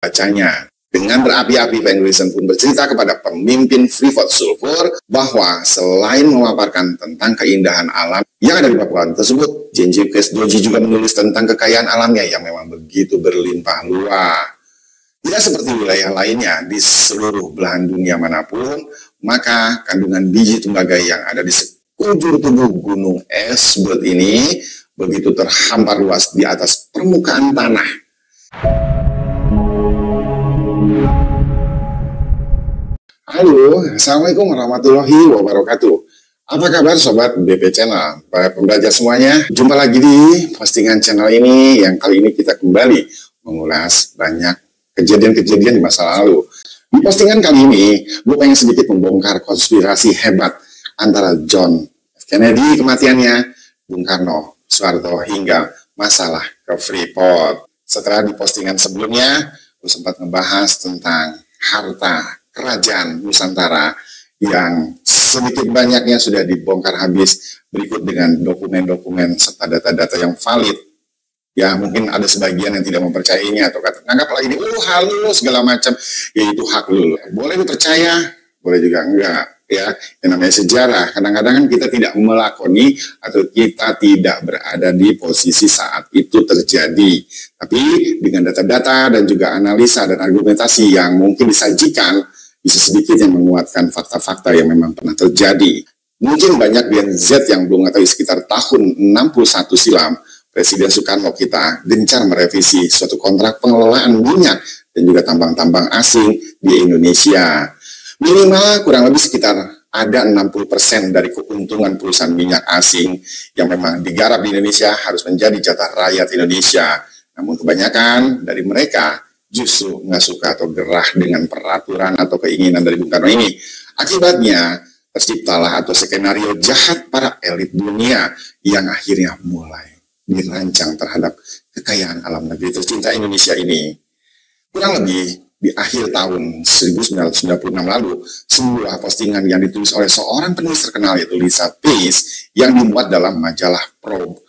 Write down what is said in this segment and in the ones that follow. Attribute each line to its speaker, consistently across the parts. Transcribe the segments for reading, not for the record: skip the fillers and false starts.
Speaker 1: bacanya. Dengan berapi-api, Van Grysen pun bercerita kepada pemimpin Freeport Sulfur bahwa selain memaparkan tentang keindahan alam yang ada di Papua tersebut, Genghis Doji juga menulis tentang kekayaan alamnya yang memang begitu berlimpah ruah. Tidak seperti wilayah lainnya di seluruh belahan dunia manapun, maka kandungan biji tembaga yang ada di sekujur tubuh gunung Elzberth ini begitu terhampar luas di atas permukaan tanah. Halo, Assalamualaikum warahmatullahi wabarakatuh. Apa kabar Sobat BP Channel, para pembelajar semuanya? Jumpa lagi di postingan channel ini yang kali ini kita kembali mengulas banyak kejadian-kejadian di masa lalu. Di postingan kali ini, gue pengen sedikit membongkar konspirasi hebat antara John F. Kennedy kematiannya, Bung Karno, Soeharto, hingga masalah ke Freeport. Setelah di postingan sebelumnya, gue sempat ngebahas tentang harta kerajaan Nusantara yang sedikit banyaknya sudah dibongkar habis, berikut dengan dokumen-dokumen serta data-data yang valid. Ya mungkin ada sebagian yang tidak mempercayainya atau anggaplah ini halus segala macam, ya itu hak lu. Boleh lu percaya, boleh juga enggak. Ya, yang namanya sejarah, kadang-kadang kan kita tidak melakoni atau kita tidak berada di posisi saat itu terjadi. Tapi dengan data-data dan juga analisa dan argumentasi yang mungkin disajikan, bisa sedikit yang menguatkan fakta-fakta yang memang pernah terjadi. Mungkin banyak Gen Z yang belum mengetahui sekitar tahun 61 silam, Presiden Soekarno kita gencar merevisi suatu kontrak pengelolaan minyak dan juga tambang-tambang asing di Indonesia. Minimal kurang lebih sekitar ada 60% dari keuntungan perusahaan minyak asing yang memang digarap di Indonesia harus menjadi jatah rakyat Indonesia. Namun kebanyakan dari mereka justru nggak suka atau gerah dengan peraturan atau keinginan dari Bung Karno ini. Akibatnya terciptalah atau skenario jahat para elit dunia yang akhirnya mulai dirancang terhadap kekayaan alam negeri tercinta Indonesia ini. Kurang lebih di akhir tahun 1996 lalu, sebuah postingan yang ditulis oleh seorang penulis terkenal yaitu Lisa Pace yang dimuat dalam majalah Probe.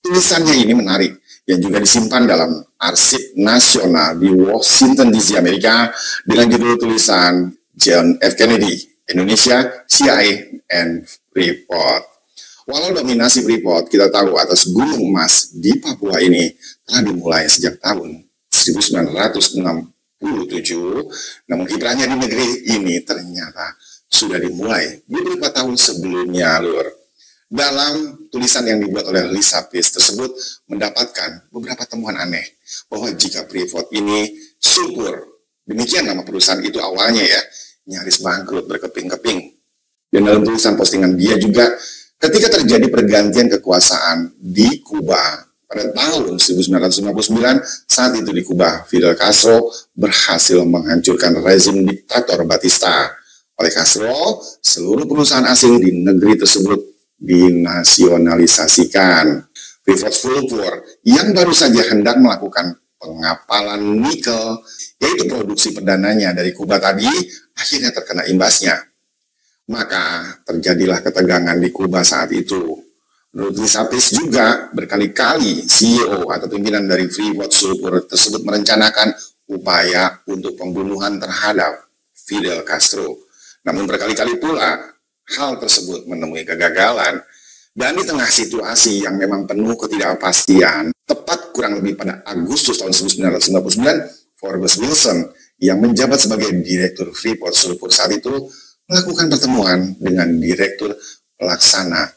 Speaker 1: Tulisannya ini menarik yang juga disimpan dalam arsip nasional di Washington DC, Amerika dengan judul tulisan John F. Kennedy, Indonesia, CIA, and Freeport. Walau dominasi Freeport kita tahu atas gunung emas di Papua ini telah dimulai sejak tahun 1967, namun kiprahnya di negeri ini ternyata sudah dimulai beberapa tahun sebelumnya, Lur. Dalam tulisan yang dibuat oleh Lisa Pace tersebut mendapatkan beberapa temuan aneh bahwa jika Freeport ini subur, demikian nama perusahaan itu awalnya ya, nyaris bangkrut berkeping-keping. Dan dalam tulisan postingan dia juga, ketika terjadi pergantian kekuasaan di Kuba pada tahun 1959, saat itu di Kuba, Fidel Castro berhasil menghancurkan rezim diktator Batista. Oleh Castro, seluruh perusahaan asing di negeri tersebut dinasionalisasikan. Freeport Sulfur yang baru saja hendak melakukan pengapalan nikel, yaitu produksi perdananya dari Kuba tadi, akhirnya terkena imbasnya. Maka terjadilah ketegangan di Kuba saat itu. Menurut Lisa Pace juga, berkali-kali CEO atau pimpinan dari Freeport Sulfur tersebut merencanakan upaya untuk pembunuhan terhadap Fidel Castro. Namun berkali-kali pula hal tersebut menemui kegagalan. Dan di tengah situasi yang memang penuh ketidakpastian, tepat kurang lebih pada Agustus tahun 1999, Forbes Wilson yang menjabat sebagai Direktur Freeport Sulfur saat itu melakukan pertemuan dengan Direktur Pelaksana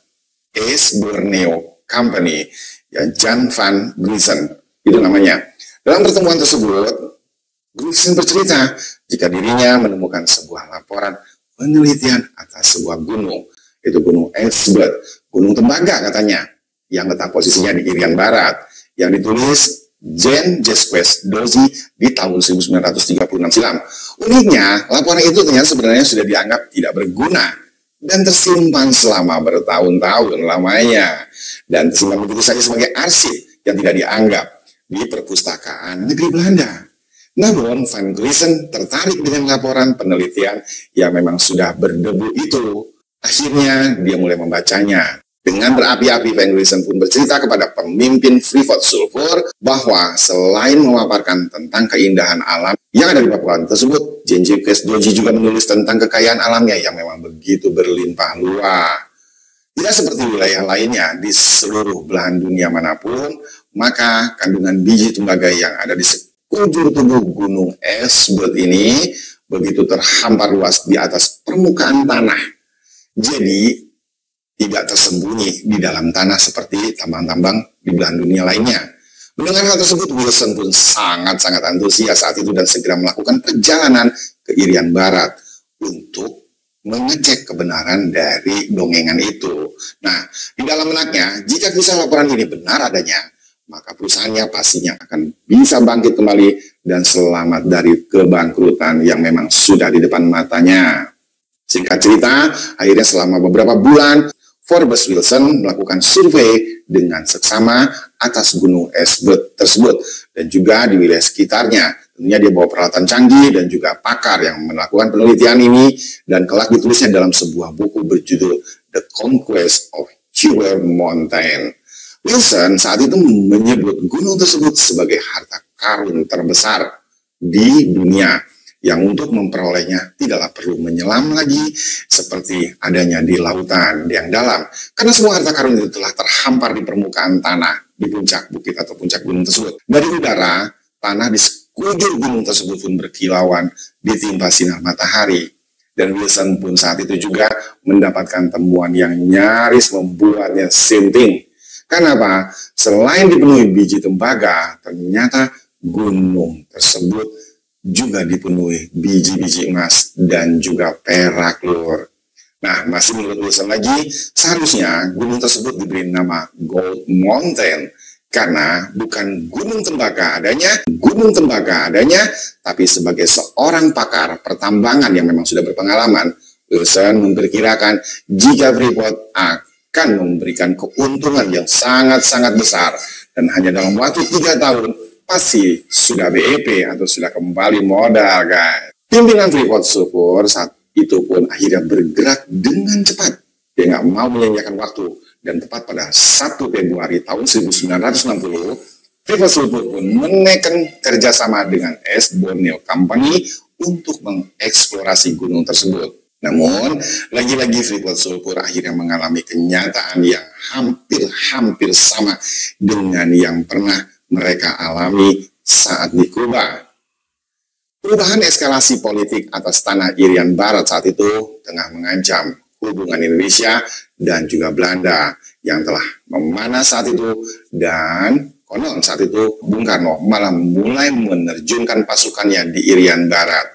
Speaker 1: East Borneo Company, ya Jan Van Grysen, itu namanya. Dalam pertemuan tersebut, Grysen bercerita jika dirinya menemukan sebuah laporan penelitian atas sebuah gunung, itu Gunung Elzberth, Gunung Tembaga katanya, yang letak posisinya di Irian Barat, yang ditulis Genghis Doji di tahun 1936 silam. Uniknya, laporan itu ternyata sebenarnya sudah dianggap tidak berguna dan tersimpan selama bertahun-tahun lamanya, dan tersimpan begitu saja sebagai arsip yang tidak dianggap di perpustakaan negeri Belanda. Namun Van Grysen tertarik dengan laporan penelitian yang memang sudah berdebu itu. Akhirnya dia mulai membacanya. Dengan berapi-api, Van Wilson pun bercerita kepada pemimpin Freeport Sulphur bahwa selain memaparkan tentang keindahan alam yang ada di Papua tersebut, Gengis Doji juga menulis tentang kekayaan alamnya yang memang begitu berlimpah luas. Tidak seperti wilayah lainnya di seluruh belahan dunia manapun, maka kandungan biji tembaga yang ada di sekujur tubuh Gunung Elsbeth ini begitu terhampar luas di atas permukaan tanah. Jadi, tidak tersembunyi di dalam tanah seperti tambang-tambang di belahan dunia lainnya. Mendengar hal tersebut, Wilson pun sangat-sangat antusias saat itu dan segera melakukan perjalanan ke Irian Barat untuk mengecek kebenaran dari dongengan itu. Nah, di dalam benaknya, jika kisah laporan ini benar adanya, maka perusahaannya pastinya akan bisa bangkit kembali dan selamat dari kebangkrutan yang memang sudah di depan matanya. Singkat cerita, akhirnya selama beberapa bulan, Forbes Wilson melakukan survei dengan seksama atas Gunung Elsbeth tersebut dan juga di wilayah sekitarnya. Tentunya dia bawa peralatan canggih dan juga pakar yang melakukan penelitian ini dan kelak ditulisnya dalam sebuah buku berjudul The Conquest of Cedar Mountain. Wilson saat itu menyebut gunung tersebut sebagai harta karun terbesar di dunia, yang untuk memperolehnya tidaklah perlu menyelam lagi seperti adanya di lautan yang dalam. Karena semua harta karun itu telah terhampar di permukaan tanah, di puncak bukit atau puncak gunung tersebut. Dari udara, tanah di sekujur gunung tersebut pun berkilauan ditimpa sinar matahari. Dan Wilson pun saat itu juga mendapatkan temuan yang nyaris membuatnya sinting. Kenapa? Selain dipenuhi biji tembaga, ternyata gunung tersebut juga dipenuhi biji-biji emas dan juga perak, lur. Nah, masih menurut Wilson lagi, seharusnya gunung tersebut diberi nama Gold Mountain karena bukan gunung tembaga adanya, tapi sebagai seorang pakar pertambangan yang memang sudah berpengalaman, Wilson memperkirakan jika Freeport akan memberikan keuntungan yang sangat-sangat besar dan hanya dalam waktu 3 tahun pasti sudah BEP atau sudah kembali modal, guys. Pimpinan Freeport Sulphur saat itu pun akhirnya bergerak dengan cepat. Dia nggak mau menyanyiakan waktu. Dan tepat pada 1 Februari tahun 1960, Freeport Sulphur pun menekan kerjasama dengan Borneo Company untuk mengeksplorasi gunung tersebut. Namun, lagi-lagi Freeport Sulphur akhirnya mengalami kenyataan yang hampir sama dengan yang pernah mereka alami saat di Kuba. Perubahan eskalasi politik atas tanah Irian Barat saat itu tengah mengancam hubungan Indonesia dan juga Belanda yang telah memanas saat itu, dan konon saat itu Bung Karno malah mulai menerjunkan pasukannya di Irian Barat.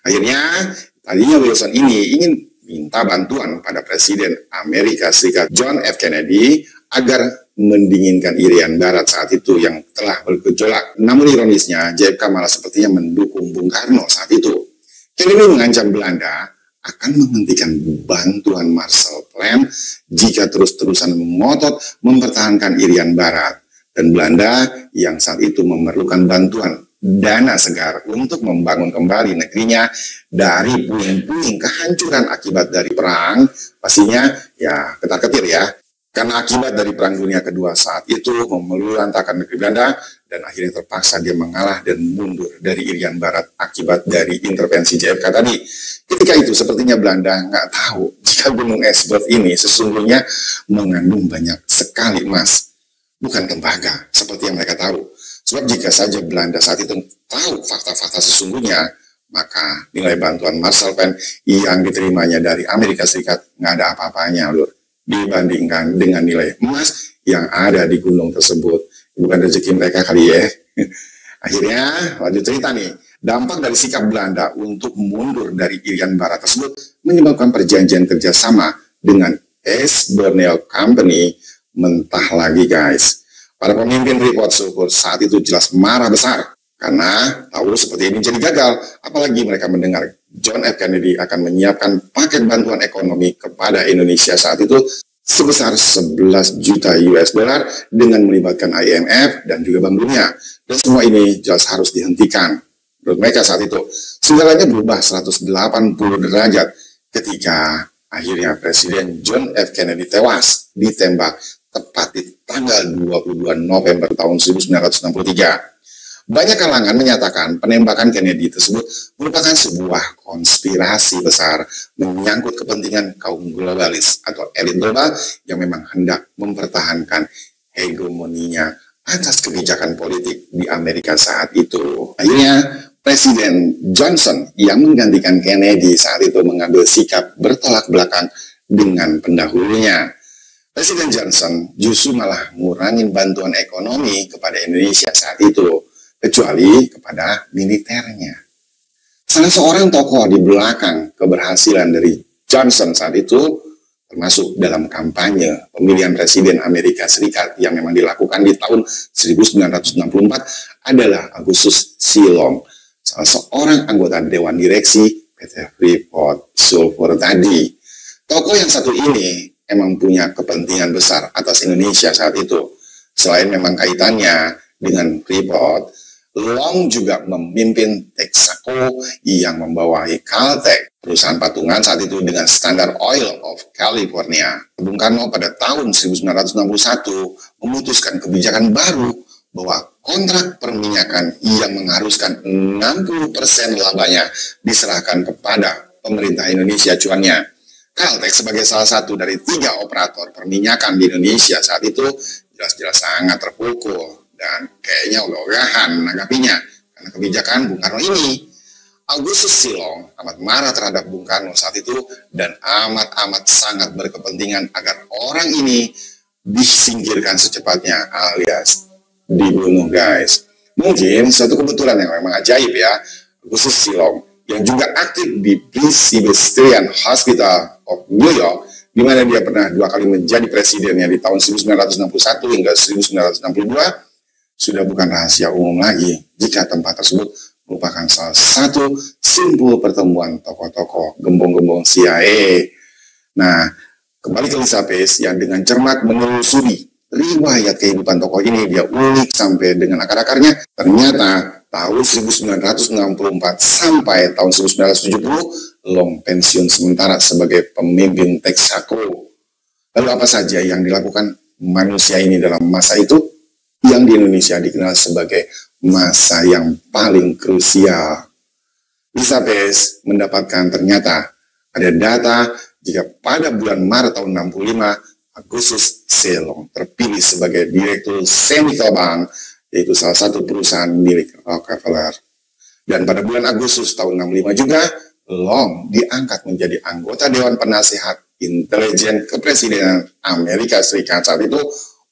Speaker 1: Akhirnya, tadinya Wilson ini ingin minta bantuan pada Presiden Amerika Serikat John F. Kennedy agar mendinginkan Irian Barat saat itu yang telah bergejolak. Namun ironisnya, JFK malah sepertinya mendukung Bung Karno saat itu. Kennedy mengancam Belanda akan menghentikan bantuan Marshall Plan jika terus-terusan mengotot mempertahankan Irian Barat. Dan Belanda yang saat itu memerlukan bantuan dana segar untuk membangun kembali negerinya dari puing-puing kehancuran akibat dari perang, pastinya ya ketar-ketir ya. Karena akibat dari Perang Dunia Kedua saat itu memelulantakan negeri Belanda dan akhirnya terpaksa dia mengalah dan mundur dari Irian Barat akibat dari intervensi JFK tadi. Ketika itu sepertinya Belanda nggak tahu jika Gunung Elsbeth ini sesungguhnya mengandung banyak sekali emas, bukan tembaga seperti yang mereka tahu. Sebab jika saja Belanda saat itu tahu fakta-fakta sesungguhnya, maka nilai bantuan Marshall Plan yang diterimanya dari Amerika Serikat nggak ada apa-apanya, lur, dibandingkan dengan nilai emas yang ada di gunung tersebut. Bukan rezeki mereka kali ya. Akhirnya lanjut cerita nih. Dampak dari sikap Belanda untuk mundur dari Irian Barat tersebut menyebabkan perjanjian kerjasama dengan Borneo Company mentah lagi, guys. Para pemimpin Freeport Sulphur saat itu jelas marah besar karena tahu seperti ini jadi gagal. Apalagi mereka mendengar John F. Kennedy akan menyiapkan paket bantuan ekonomi kepada Indonesia saat itu sebesar 11 juta US dollar dengan melibatkan IMF dan juga Bank Dunia. Dan semua ini jelas harus dihentikan. Menurut mereka saat itu, segalanya berubah 180 derajat ketika Akhirnya Presiden John F. Kennedy tewas ditembak tepat di tanggal 22 November tahun 1963. Banyak kalangan menyatakan penembakan Kennedy tersebut merupakan sebuah konspirasi besar menyangkut kepentingan kaum globalis atau elit global yang memang hendak mempertahankan hegemoninya atas kebijakan politik di Amerika saat itu. Akhirnya, Presiden Johnson yang menggantikan Kennedy saat itu mengambil sikap bertolak belakang dengan pendahulunya. Presiden Johnson justru malah ngurangin bantuan ekonomi kepada Indonesia saat itu, kecuali kepada militernya. Salah seorang tokoh di belakang keberhasilan dari Johnson saat itu, termasuk dalam kampanye pemilihan Presiden Amerika Serikat yang memang dilakukan di tahun 1964 adalah Augustus Silong, salah seorang anggota Dewan Direksi PT Freeport Sulphur tadi. Tokoh yang satu ini emang punya kepentingan besar atas Indonesia saat itu. Selain memang kaitannya dengan Freeport, Long juga memimpin Texaco yang membawahi Caltech, perusahaan patungan saat itu dengan Standard Oil of California. Bung Karno pada tahun 1961 memutuskan kebijakan baru bahwa kontrak perminyakan yang mengharuskan 60% labanya diserahkan kepada pemerintah Indonesia cuannya. Caltech sebagai salah satu dari 3 operator perminyakan di Indonesia saat itu jelas-jelas sangat terpukul dan kayaknya ogah-ogahan menanggapinya karena kebijakan Bung Karno ini. Augustus Silong amat marah terhadap Bung Karno saat itu dan amat sangat berkepentingan agar orang ini disingkirkan secepatnya alias dibunuh, guys. Mungkin suatu kebetulan yang memang ajaib ya, Augustus Silong yang juga aktif di Presbyterian Hospital of New York, di mana dia pernah 2 kali menjadi presidennya di tahun 1961 hingga 1962, sudah bukan rahasia umum lagi jika tempat tersebut merupakan salah satu simpul pertemuan tokoh-tokoh gembong-gembong CIA. Nah, kembali ke Elizabeth yang dengan cermat menelusuri riwayat kehidupan tokoh ini, dia ulik sampai dengan akar-akarnya. Ternyata tahun 1964 sampai tahun 1970, Long pensiun sementara sebagai pemimpin Texaco. Lalu apa saja yang dilakukan manusia ini dalam masa itu? Yang di Indonesia dikenal sebagai masa yang paling krusial. Elizabeth mendapatkan ternyata ada data jika pada bulan Maret tahun 65, Augustus Silong terpilih sebagai Direktur Chemical Bank, yaitu salah satu perusahaan milik Rockefeller. Dan pada bulan Agustus tahun 65 juga, Long diangkat menjadi anggota Dewan Penasehat Intelijen Kepresidenan Amerika Serikat saat itu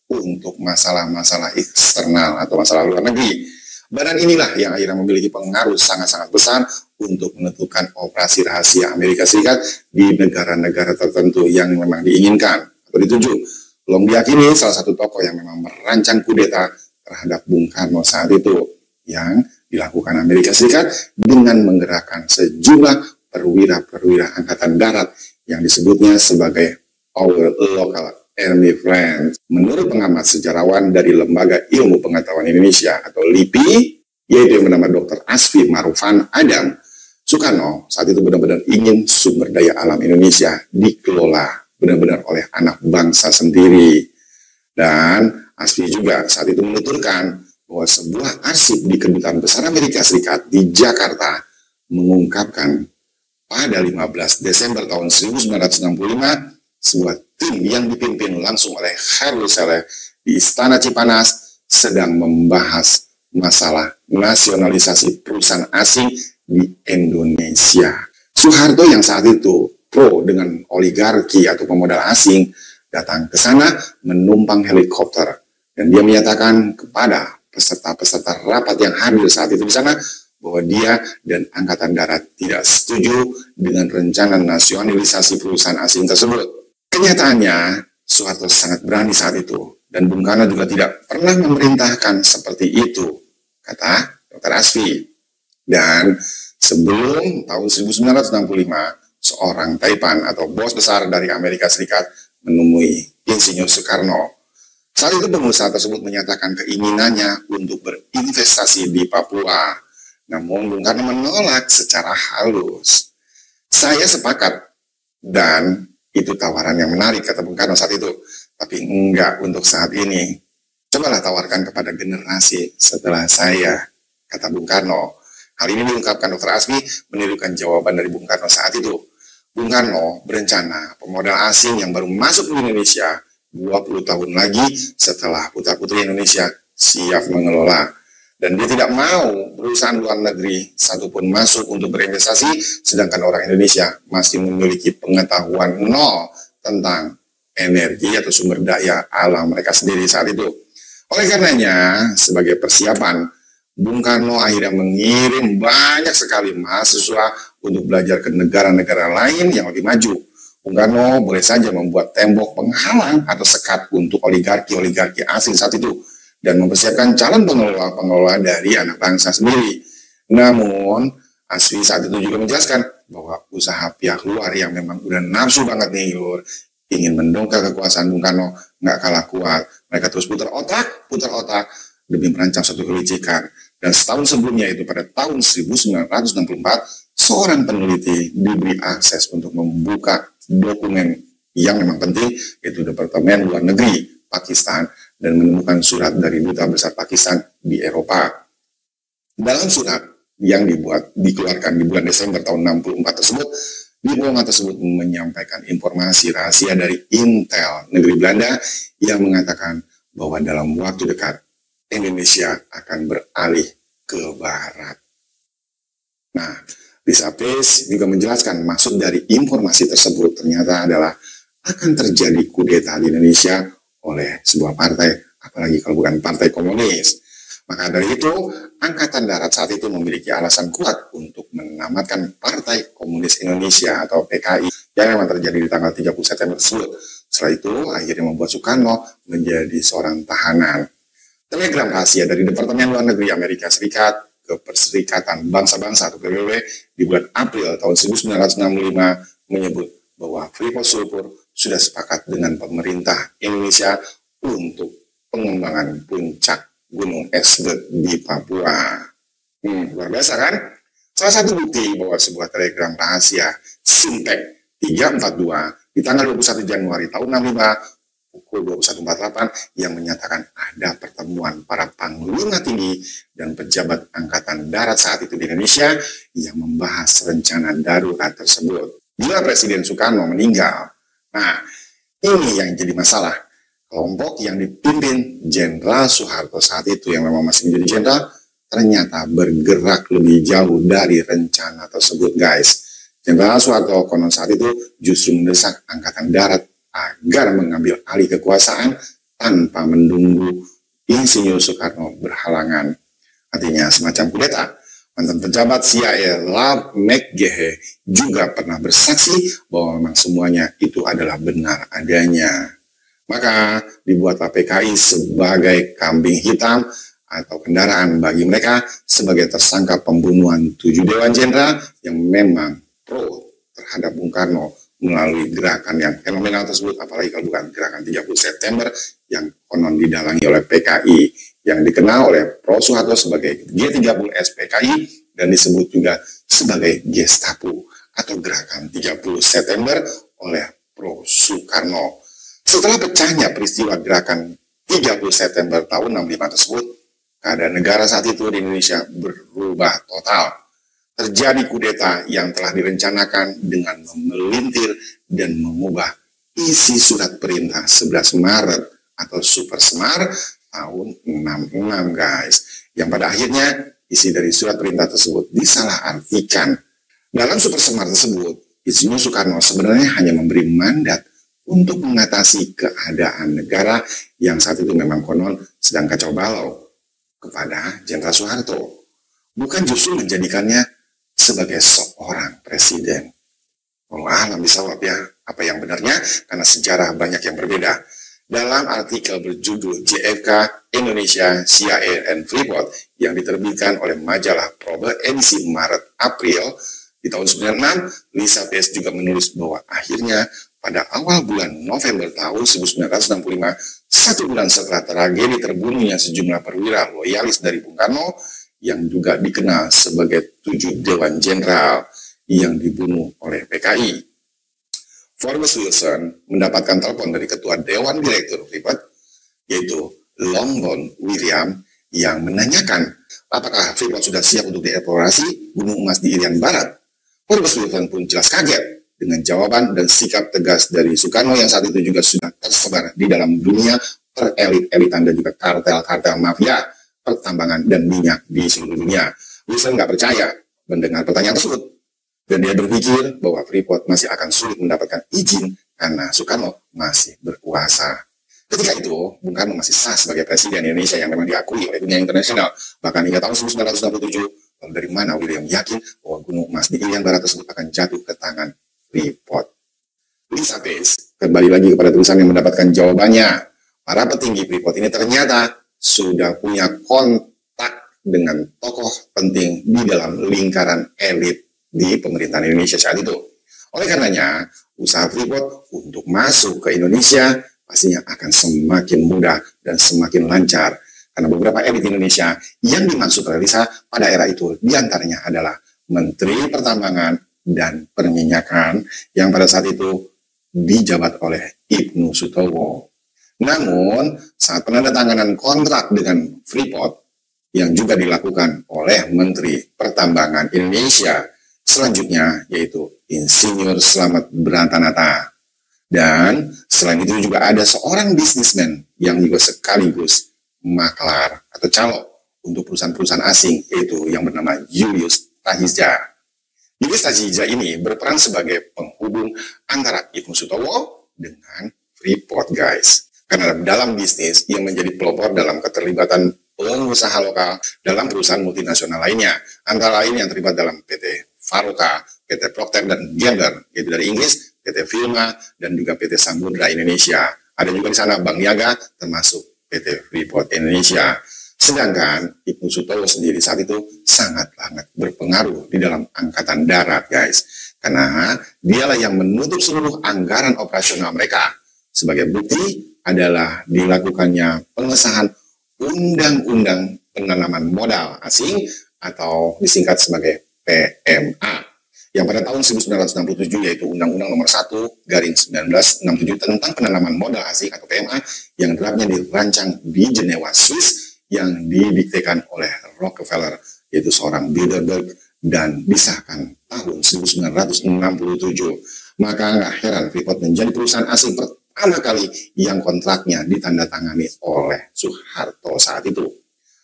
Speaker 1: untuk masalah-masalah eksternal atau masalah luar negeri. Badan inilah yang akhirnya memiliki pengaruh sangat-sangat besar untuk menentukan operasi rahasia Amerika Serikat di negara-negara tertentu yang memang diinginkan atau dituju. Long diyakini salah satu tokoh yang memang merancang kudeta terhadap Bung Karno saat itu, yang dilakukan Amerika Serikat dengan menggerakkan sejumlah perwira-perwira angkatan darat yang disebutnya sebagai Our Local Army Friends. Menurut pengamat sejarawan dari Lembaga Ilmu Pengetahuan Indonesia atau LIPI, yaitu yang bernama Dr. Asfi Marufan Adam, Soekarno saat itu benar-benar ingin sumber daya alam Indonesia dikelola benar-benar oleh anak bangsa sendiri. Dan Asfi juga saat itu menuturkan bahwa sebuah arsip di Kedutaan Besar Amerika Serikat di Jakarta mengungkapkan pada 15 Desember tahun 1965, sebuah tim yang dipimpin langsung oleh Khairul Saleh di Istana Cipanas sedang membahas masalah nasionalisasi perusahaan asing di Indonesia. Soeharto yang saat itu pro dengan oligarki atau pemodal asing datang ke sana menumpang helikopter, dan dia menyatakan kepada peserta-peserta rapat yang hadir saat itu di sana bahwa dia dan Angkatan Darat tidak setuju dengan rencana nasionalisasi perusahaan asing tersebut. Kenyataannya, Soeharto sangat berani saat itu, dan Bung Karno juga tidak pernah memerintahkan seperti itu, kata Dr. Asfi. Dan sebelum tahun 1965, seorang taipan atau bos besar dari Amerika Serikat menemui Insinyur Soekarno. Saat itu pengusaha tersebut menyatakan keinginannya untuk berinvestasi di Papua. Namun Bung Karno menolak secara halus. Saya sepakat Dan itu tawaran yang menarik, kata Bung Karno saat itu. Tapi enggak untuk saat ini. Cobalah tawarkan kepada generasi setelah saya, kata Bung Karno. Hal ini diungkapkan Dr. Asmi menirukan jawaban dari Bung Karno saat itu. Bung Karno berencana pemodal asing yang baru masuk di Indonesia 20 tahun lagi setelah putra-putri Indonesia siap mengelola. Dan dia tidak mau perusahaan luar negeri satupun masuk untuk berinvestasi, sedangkan orang Indonesia masih memiliki pengetahuan nol tentang energi atau sumber daya alam mereka sendiri saat itu. Oleh karenanya, sebagai persiapan, Bung Karno akhirnya mengirim banyak sekali mahasiswa untuk belajar ke negara-negara lain yang lebih maju. Bung Karno boleh saja membuat tembok penghalang atau sekat untuk oligarki-oligarki asing saat itu, dan mempersiapkan calon pengelola dari anak bangsa sendiri. Namun, Aswi saat itu juga menjelaskan bahwa usaha pihak luar yang memang udah nafsu banget nih, Lur, ingin mendongkrak kekuasaan Bung Karno nggak kalah kuat. Mereka terus putar otak demi merancang suatu kelicikan. Dan setahun sebelumnya itu pada tahun 1964, seorang peneliti diberi akses untuk membuka dokumen yang memang penting, yaitu Departemen Luar Negeri Pakistan, dan menemukan surat dari Duta Besar Pakistan di Eropa. Dalam surat yang dikeluarkan di bulan Desember tahun 64 tersebut, diplomat tersebut menyampaikan informasi rahasia dari Intel negeri Belanda yang mengatakan bahwa dalam waktu dekat Indonesia akan beralih ke Barat. Nah, Lisa Pace juga menjelaskan maksud dari informasi tersebut ternyata adalah akan terjadi kudeta di Indonesia oleh sebuah partai, apalagi kalau bukan partai komunis. Maka dari itu, Angkatan Darat saat itu memiliki alasan kuat untuk menamatkan Partai Komunis Indonesia atau PKI yang memang terjadi di tanggal 30 September tersebut. Setelah itu, akhirnya membuat Soekarno menjadi seorang tahanan. Telegram rahasia dari Departemen Luar Negeri Amerika Serikat ke Perserikatan Bangsa-Bangsa atau PBB di bulan April tahun 1965 menyebut bahwa Freeport Sulfur sudah sepakat dengan pemerintah Indonesia untuk pengembangan puncak Gunung Esbet di Papua. Luar biasa kan? Salah satu bukti bahwa sebuah telegram rahasia Sintek 342 di tanggal 21 Januari tahun 65 pukul 21.48 yang menyatakan ada pertemuan para panglima tinggi dan pejabat Angkatan Darat saat itu di Indonesia yang membahas rencana darurat tersebut. Bila Presiden Soekarno meninggal, nah ini yang jadi masalah. Kelompok yang dipimpin Jenderal Soeharto saat itu yang memang masih menjadi jenderal ternyata bergerak lebih jauh dari rencana tersebut, guys. Jenderal Soeharto konon saat itu justru mendesak Angkatan Darat agar mengambil alih kekuasaan tanpa menunggu Insinyur Soekarno berhalangan. Artinya semacam kudeta. Mantan pejabat CIA Ralph McGehee juga pernah bersaksi bahwa memang semuanya itu adalah benar adanya. Maka dibuatlah PKI sebagai kambing hitam atau kendaraan bagi mereka sebagai tersangka pembunuhan 7 Dewan Jenderal yang memang pro terhadap Bung Karno melalui gerakan yang fenomenal tersebut, apalagi kalau bukan gerakan 30 September yang konon didalangi oleh PKI yang dikenal oleh Pro Soeharto sebagai G30S PKI dan disebut juga sebagai Gestapo atau gerakan 30 September oleh Pro Soekarno. Setelah pecahnya peristiwa gerakan 30 September tahun 65 tersebut, keadaan negara saat itu di Indonesia berubah total. Terjadi kudeta yang telah direncanakan dengan memelintir dan mengubah isi surat perintah 11 Maret atau Super Semar tahun 66, guys. Yang pada akhirnya isi dari surat perintah tersebut disalahartikan. Dalam Super Semar tersebut, Insinyur Soekarno sebenarnya hanya memberi mandat untuk mengatasi keadaan negara yang saat itu memang konon sedang kacau balau kepada Jenderal Soeharto. Bukan justru menjadikannya sebagai seorang presiden. Allah alam bisawab ya, apa yang benarnya, karena sejarah banyak yang berbeda. Dalam artikel berjudul JFK Indonesia, CIA and Freeport yang diterbitkan oleh majalah Probe edisi Maret-April di tahun 96, Lisa Pace juga menulis bahwa akhirnya pada awal bulan November tahun 1965, satu bulan setelah tragedi terbunuhnya sejumlah perwira loyalis dari Bung Karno yang juga dikenal sebagai 7 Dewan Jenderal yang dibunuh oleh PKI. Forbes Wilson mendapatkan telepon dari Ketua Dewan Direktur Freeport, yaitu Longbon William, yang menanyakan apakah Freeport sudah siap untuk dieksplorasi gunung emas di Irian Barat. Forbes Wilson pun jelas kaget dengan jawaban dan sikap tegas dari Sukarno yang saat itu juga sudah tersebar di dalam dunia perelit-elitan dan juga kartel-kartel mafia pertambangan dan minyak di seluruh dunia. Wilson nggak percaya mendengar pertanyaan tersebut, dan dia berpikir bahwa Freeport masih akan sulit mendapatkan izin karena Sukarno masih berkuasa. Ketika itu, Bung Karno masih sah sebagai presiden Indonesia yang memang diakui oleh dunia internasional. Bahkan hingga tahun 1967, lalu dari mana William yakin bahwa gunung emas di Irian Barat tersebut akan jatuh ke tangan Freeport? Lisa Pace kembali lagi kepada tulisan yang mendapatkan jawabannya. Para petinggi Freeport ini ternyata sudah punya kontak dengan tokoh penting di dalam lingkaran elit di pemerintahan Indonesia saat itu. Oleh karenanya, usaha Freeport untuk masuk ke Indonesia pastinya akan semakin mudah dan semakin lancar. Karena beberapa elit Indonesia yang dimaksud oleh Lisa pada era itu diantaranya adalah Menteri Pertambangan dan Perminyakan yang pada saat itu dijabat oleh Ibnu Sutowo. Namun, saat penandatanganan kontrak dengan Freeport yang juga dilakukan oleh Menteri Pertambangan Indonesia, selanjutnya yaitu Insinyur Slamet Bratanata. Dan selain itu juga ada seorang bisnismen yang juga sekaligus maklar atau calo untuk perusahaan-perusahaan asing, yaitu yang bernama Julius Tahija. Julius Tahija ini berperan sebagai penghubung antara Ibnu Sutowo dengan Freeport, guys. Karena dalam bisnis yang menjadi pelopor dalam keterlibatan pengusaha lokal dalam perusahaan multinasional lainnya, antara lain yang terlibat dalam PT Faroka, PT Procter & Gamble, yaitu dari Inggris, PT Vilma, dan juga PT Samudra Indonesia. Ada juga di sana Bank Niaga, termasuk PT Freeport Indonesia. Sedangkan Ibnu Sutowo sendiri saat itu sangat berpengaruh di dalam Angkatan Darat, guys. Karena dialah yang menutup seluruh anggaran operasional mereka. Sebagai bukti adalah dilakukannya pengesahan Undang-Undang Penanaman Modal Asing atau disingkat sebagai PMA, yang pada tahun 1967 yaitu Undang-Undang Nomor 1/1967 tentang penanaman modal asing atau PMA yang draftnya dirancang di Jenewa, Swiss, yang didiktekan oleh Rockefeller, yaitu seorang Bilderberg, dan disahkan tahun 1967. Maka nggak heran Freeport menjadi perusahaan asing pertama kali yang kontraknya ditandatangani oleh Soeharto saat itu.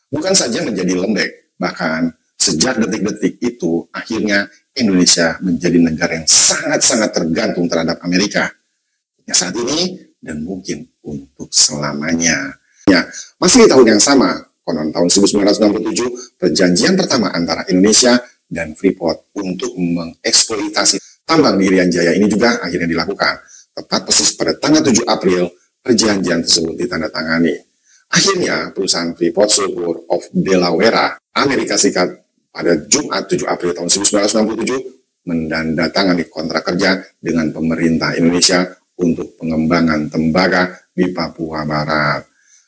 Speaker 1: Bukan saja menjadi lembek, bahkan sejak detik-detik itu, akhirnya Indonesia menjadi negara yang sangat-sangat tergantung terhadap Amerika. Ya, saat ini dan mungkin untuk selamanya. Ya, masih di tahun yang sama, konon tahun 1967, perjanjian pertama antara Indonesia dan Freeport untuk mengeksploitasi tambang di Irian Jaya ini juga akhirnya dilakukan. Tepat persis pada tanggal 7 April, perjanjian tersebut ditandatangani. Akhirnya, perusahaan Freeport Sulphur of Delaware, Amerika Serikat, pada Jumat 7 April tahun 1967 menandatangani kontrak kerja dengan pemerintah Indonesia untuk pengembangan tembaga di Papua Barat.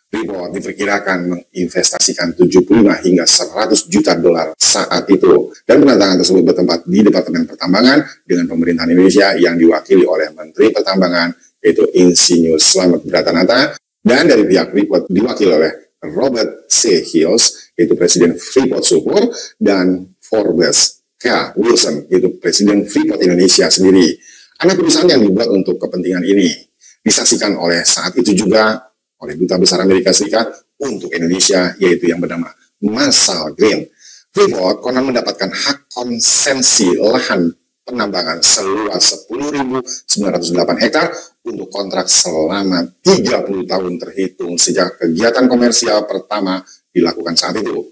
Speaker 1: Freeport diperkirakan menginvestasikan 75 hingga 100 juta dolar saat itu, dan penandatangan tersebut bertempat di Departemen Pertambangan dengan pemerintahan Indonesia yang diwakili oleh Menteri Pertambangan yaitu Insinyur Slamet Bratanata, dan dari pihak Freeport diwakili oleh Robert C. Hills, yaitu Presiden Freeport Sulphur, dan Forbes K. Wilson, yaitu Presiden Freeport Indonesia sendiri. Anak perusahaan yang dibuat untuk kepentingan ini disaksikan oleh saat itu juga oleh Duta Besar Amerika Serikat untuk Indonesia, yaitu yang bernama Marshall Green. Freeport konon mendapatkan hak konsesi lahan penambangan seluas 10.908 hektar untuk kontrak selama 30 tahun terhitung sejak kegiatan komersial pertama dilakukan saat itu.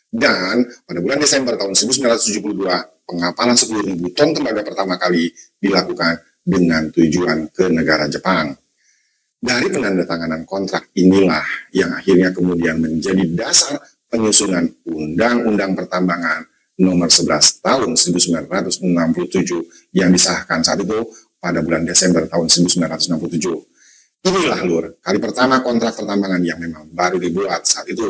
Speaker 1: Dan pada bulan Desember tahun 1972, pengapalan 10.000 ton tembaga pertama kali dilakukan dengan tujuan ke negara Jepang. Dari penandatanganan kontrak inilah yang akhirnya kemudian menjadi dasar penyusunan Undang-Undang Pertambangan Nomor 11 tahun 1967 yang disahkan saat itu pada bulan Desember tahun 1967. Inilah Lur, kali pertama kontrak pertambangan yang memang baru dibuat saat itu.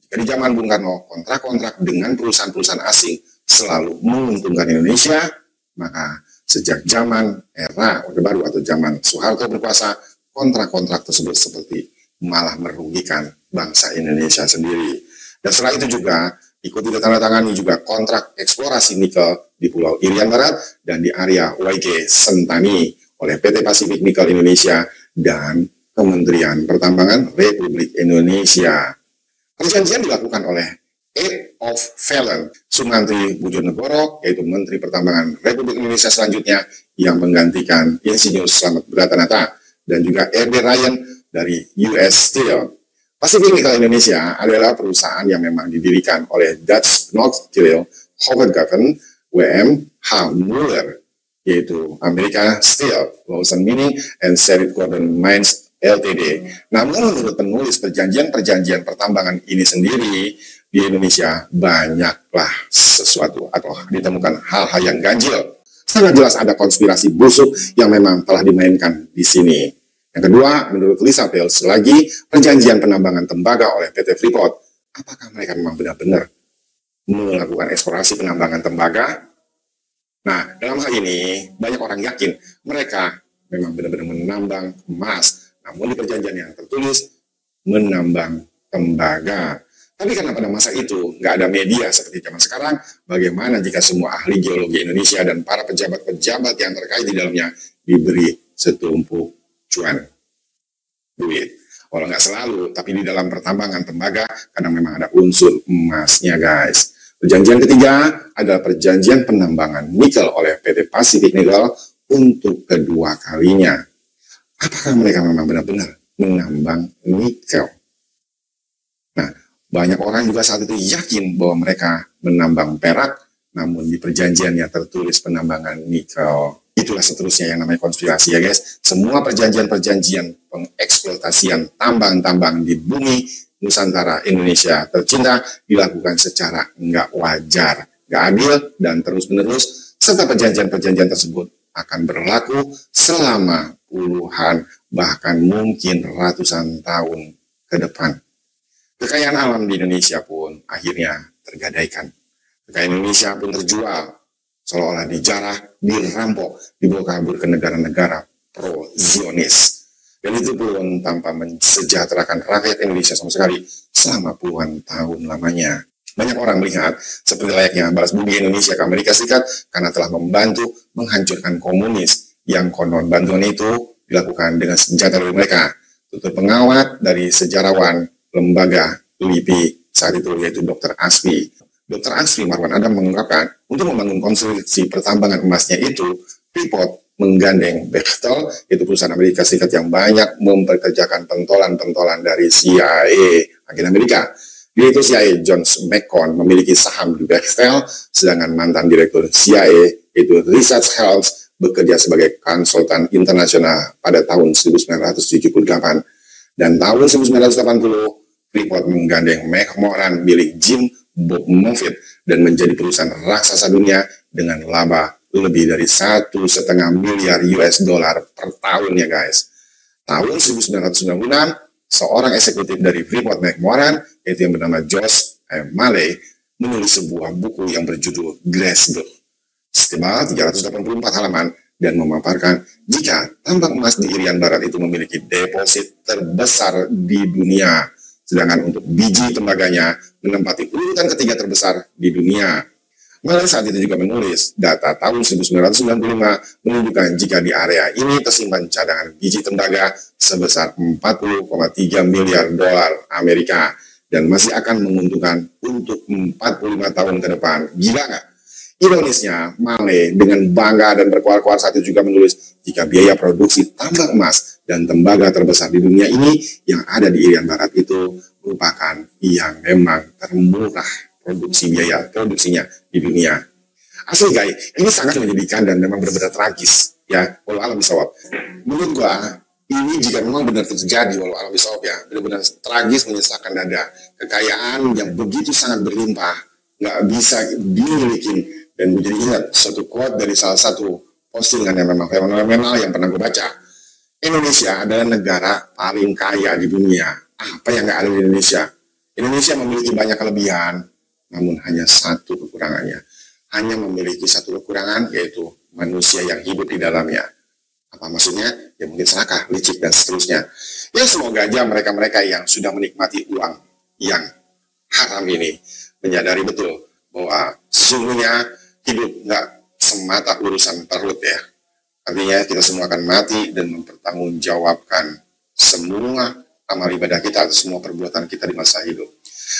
Speaker 1: Jika di zaman Bung Karno, kontrak-kontrak dengan perusahaan-perusahaan asing selalu menguntungkan Indonesia, maka Sejak zaman era Orde Baru atau zaman Soeharto berkuasa, kontrak-kontrak tersebut seperti malah merugikan bangsa Indonesia sendiri. Dan setelah itu juga ikut ditandatangani juga kontrak eksplorasi nikel di Pulau Irian Barat dan di area YG Sentani oleh PT Pasifik Nikel Indonesia dan Kementerian Pertambangan Republik Indonesia. Perjanjian dilakukan oleh Aid of Valen Sumantri Bojonegoro, yaitu Menteri Pertambangan Republik Indonesia selanjutnya yang menggantikan Insinyur Slamet Bratanata, dan juga R.D. Ryan dari US Steel. Pacific Nickel Indonesia adalah perusahaan yang memang didirikan oleh Dutch North Steel Hoogeveen W.M. H. Muller, yaitu Amerika Steel, Lawson Mining, and Sherritt Gordon Mines Ltd. Namun menurut penulis perjanjian pertambangan ini sendiri, di Indonesia banyaklah sesuatu atau ditemukan hal-hal yang ganjil. Sangat jelas ada konspirasi busuk yang memang telah dimainkan di sini. Yang kedua, menurut Lisa Pels lagi, perjanjian penambangan tembaga oleh PT Freeport, apakah mereka memang benar-benar melakukan eksplorasi penambangan tembaga? Nah, dalam hal ini, banyak orang yakin mereka memang benar-benar menambang emas, namun di perjanjian yang tertulis, menambang tembaga. Tapi karena pada masa itu nggak ada media seperti zaman sekarang, bagaimana jika semua ahli geologi Indonesia dan para pejabat-pejabat yang terkait di dalamnya diberi setumpuk cuan duit? Walau nggak selalu, tapi di dalam pertambangan tembaga kadang memang ada unsur emasnya, guys. Perjanjian ketiga adalah perjanjian penambangan nikel oleh PT Pasifik Nickel untuk kedua kalinya. Apakah mereka memang benar-benar menambang nikel? Nah, banyak orang juga saat itu yakin bahwa mereka menambang perak, namun di perjanjiannya tertulis penambangan nikel. Itulah seterusnya yang namanya konspirasi, ya guys. Semua perjanjian-perjanjian pengeksploitasian tambang-tambang di bumi Nusantara Indonesia tercinta dilakukan secara nggak wajar, nggak adil, dan terus-menerus, serta perjanjian-perjanjian tersebut akan berlaku selama puluhan, bahkan mungkin ratusan tahun ke depan. Kekayaan alam di Indonesia pun akhirnya tergadaikan. Kekayaan Indonesia pun terjual, seolah-olah dijarah, dirampok, dibawa kabur ke negara-negara pro-Zionis. Dan itu pun tanpa mensejahterakan rakyat Indonesia sama sekali selama puluhan tahun lamanya. Banyak orang melihat seperti layaknya balas budi Indonesia ke Amerika Serikat karena telah membantu menghancurkan komunis, yang konon bantuan itu dilakukan dengan senjata dari mereka. Tutur pengawat dari sejarawan lembaga LIPI saat itu, yaitu Dr. Asfi. Dr. Asfi Marwan Adam mengungkapkan, untuk membangun konstruksi pertambangan emasnya itu, Freeport menggandeng Bechtel, yaitu perusahaan Amerika Serikat yang banyak memperkerjakan pentolan-pentolan dari CIA, agen Amerika. Direktur CIA John McCone memiliki saham di Bechtel, sedangkan mantan direktur CIA, yaitu Richard Helms, bekerja sebagai konsultan internasional pada tahun 1978. Dan tahun 1980, Freeport menggandeng McMoran milik Jim Bob Moffitt dan menjadi perusahaan raksasa dunia dengan laba lebih dari 1,5 miliar US dollar per tahun, ya guys. Tahun 1996, seorang eksekutif dari Freeport McMoran, yaitu yang bernama Josh M. Malley, menulis sebuah buku yang berjudul Grassberg, setebal 384 halaman, dan memaparkan jika tambang emas di Irian Barat itu memiliki deposit terbesar di dunia, sedangkan untuk biji tembaganya menempati urutan ketiga terbesar di dunia. Malah saat itu juga menulis data tahun 1995 menunjukkan jika di area ini tersimpan cadangan biji tembaga sebesar 40,3 miliar dolar Amerika dan masih akan menguntungkan untuk 45 tahun ke depan. Gila nggak? Ironisnya, Malley dengan bangga dan berkuar-kuar saat itu juga menulis jika biaya produksi tambang emas dan tembaga terbesar di dunia ini yang ada di Irian Barat itu merupakan yang memang termurah biaya produksinya di dunia. Asli guys, ini sangat menyedihkan dan memang benar-benar tragis, ya, walau alam bisawab. Menurut gua, ini jika memang benar terjadi, walau alam bisawab, ya, benar-benar tragis, menyesakkan dada. Kekayaan yang begitu sangat berlimpah, nggak bisa dimiliki. Dan gue jadi ingat satu quote dari salah satu postingan yang memang fenomenal yang pernah gue baca. Indonesia adalah negara paling kaya di dunia. Apa yang nggak ada di Indonesia? Indonesia memiliki banyak kelebihan, namun hanya satu kekurangannya. Hanya memiliki satu kekurangan, yaitu manusia yang hidup di dalamnya. Apa maksudnya? Ya mungkin serakah, licik, dan seterusnya. Ya semoga aja mereka-mereka yang sudah menikmati uang yang haram ini menyadari betul bahwa sesungguhnya hidup nggak semata urusan perut ya. Artinya kita semua akan mati dan mempertanggungjawabkan semua amal ibadah kita atau semua perbuatan kita di masa hidup.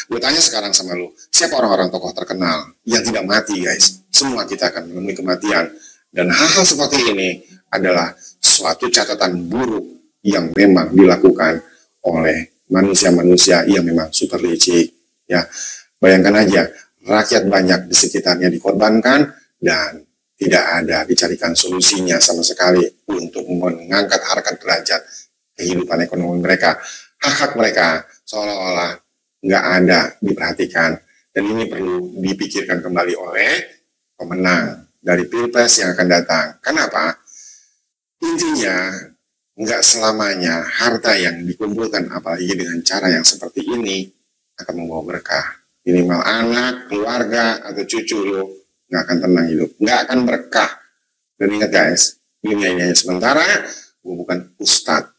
Speaker 1: Gue tanya sekarang sama lu, siapa orang-orang tokoh terkenal yang tidak mati guys? Semua kita akan menemui kematian. Dan hal-hal seperti ini adalah suatu catatan buruk yang memang dilakukan oleh manusia-manusia yang memang super licik. Ya, bayangkan aja, rakyat banyak di sekitarnya dikorbankan dan tidak ada dicarikan solusinya sama sekali untuk mengangkat harkat derajat kehidupan ekonomi mereka. Hak-hak mereka seolah-olah nggak ada diperhatikan, dan ini perlu dipikirkan kembali oleh pemenang dari Pilpres yang akan datang. Kenapa? Intinya nggak selamanya harta yang dikumpulkan apalagi dengan cara yang seperti ini akan membawa berkah. Minimal anak, keluarga, atau cucu lo nggak akan tenang hidup, nggak akan berkah. Dan ingat guys, dunia ini hanya sementara. Gue bukan ustadz.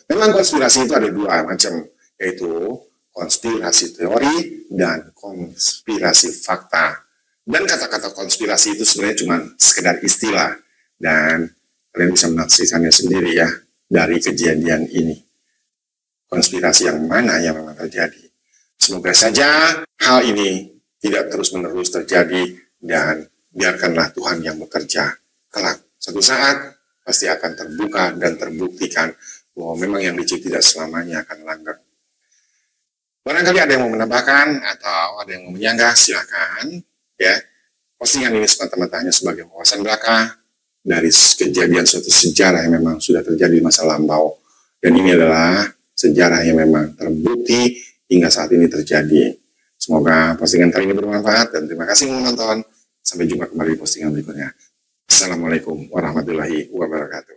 Speaker 1: Memang konspirasi itu ada dua macam, yaitu konspirasi teori dan konspirasi fakta. Dan kata-kata konspirasi itu sebenarnya cuma sekedar istilah. Dan kalian bisa menafsirkannya sendiri ya dari kejadian ini. Konspirasi yang mana yang memang terjadi. Semoga saja hal ini tidak terus-menerus terjadi dan biarkanlah Tuhan yang bekerja. Kelak, suatu saat pasti akan terbuka dan terbuktikan bahwa memang yang licik tidak selamanya akan langgeng. Barangkali ada yang mau menambahkan atau ada yang mau menyanggah, silakan ya. Postingan ini semata-mata hanya sebagai wawasan belaka dari kejadian suatu sejarah yang memang sudah terjadi di masa lampau, dan ini adalah sejarah yang memang terbukti hingga saat ini terjadi. Semoga postingan kali ini bermanfaat dan terima kasih menonton. Sampai jumpa kembali di postingan berikutnya. Assalamualaikum warahmatullahi wabarakatuh.